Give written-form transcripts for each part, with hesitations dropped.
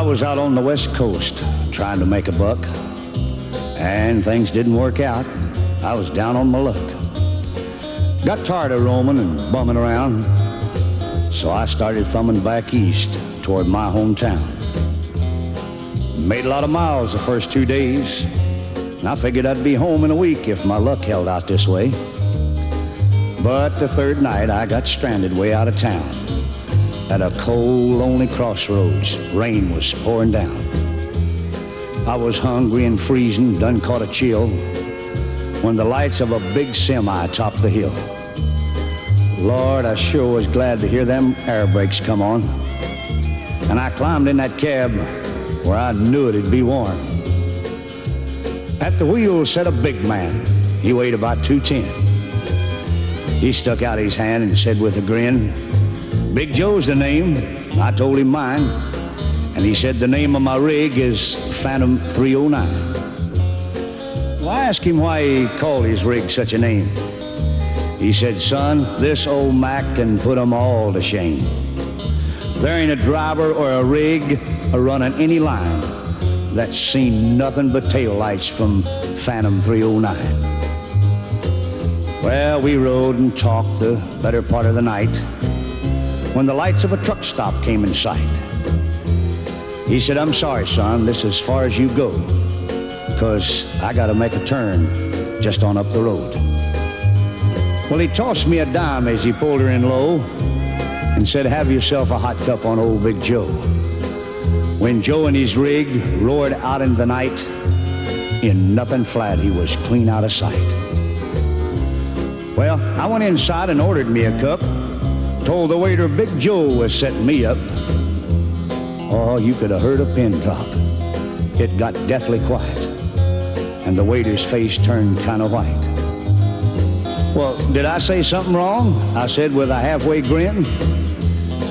was out on the West Coast trying to make a buck, and things didn't work out. I was down on my luck. Got tired of roaming and bumming around, so I started thumbing back east toward my hometown. Made a lot of miles the first 2 days, and I figured I'd be home in a week if my luck held out this way. But the third night, I got stranded way out of town at a cold, lonely crossroads. Rain was pouring down. I was hungry and freezing, done caught a chill, when the lights of a big semi topped the hill. Lord, I sure was glad to hear them air brakes come on. And I climbed in that cab where I knew it'd be warm. At the wheel sat a big man. He weighed about 210. He stuck out his hand and said with a grin, "Big Joe's the name." I told him mine, and he said the name of my rig is Phantom 309. Well, I asked him why he called his rig such a name. He said, "Son, this old Mac can put 'em all to shame. There ain't a driver or a rig a-running any line that's seen nothing but taillights from Phantom 309. Well, we rode and talked the better part of the night when the lights of a truck stop came in sight. He said, "I'm sorry, son, this is as far as you go, 'cause I gotta make a turn just on up the road." Well, he tossed me a dime as he pulled her in low and said, "Have yourself a hot cup on old Big Joe." When Joe and his rig roared out into the night, in nothing flat, he was clean out of sight. Well, I went inside and ordered me a cup, told the waiter Big Joe was setting me up. Oh, you could have heard a pin drop. It got deathly quiet, and the waiter's face turned kind of white. "Well, did I say something wrong?" I said with a halfway grin.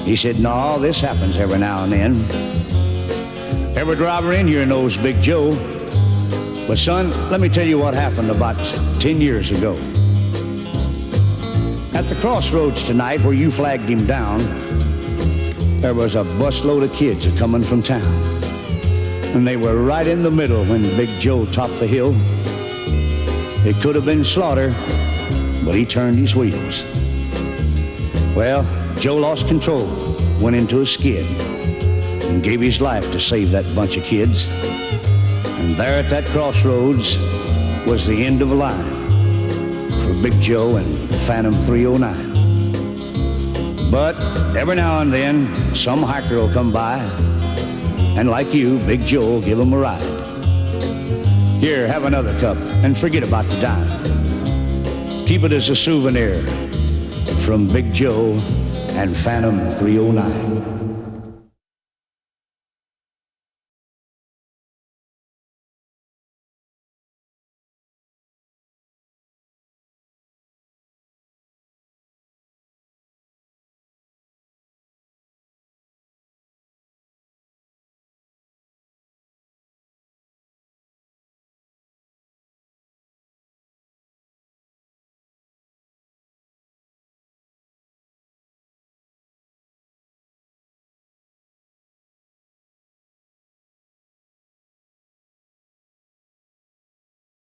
He said, "No, this happens every now and then. Every driver in here knows Big Joe. But son, let me tell you what happened about 10 years ago. At the crossroads tonight where you flagged him down, there was a busload of kids a-coming from town. And they were right in the middle when Big Joe topped the hill. It could have been slaughter, but he turned his wheels. Well, Joe lost control, went into a skid, and gave his life to save that bunch of kids. And there at that crossroads was the end of a line for Big Joe and Phantom 309. But every now and then, some hiker will come by, and like you, Big Joe will give him a ride. Here, have another cup, and forget about the dime. Keep it as a souvenir from Big Joe and Phantom 309.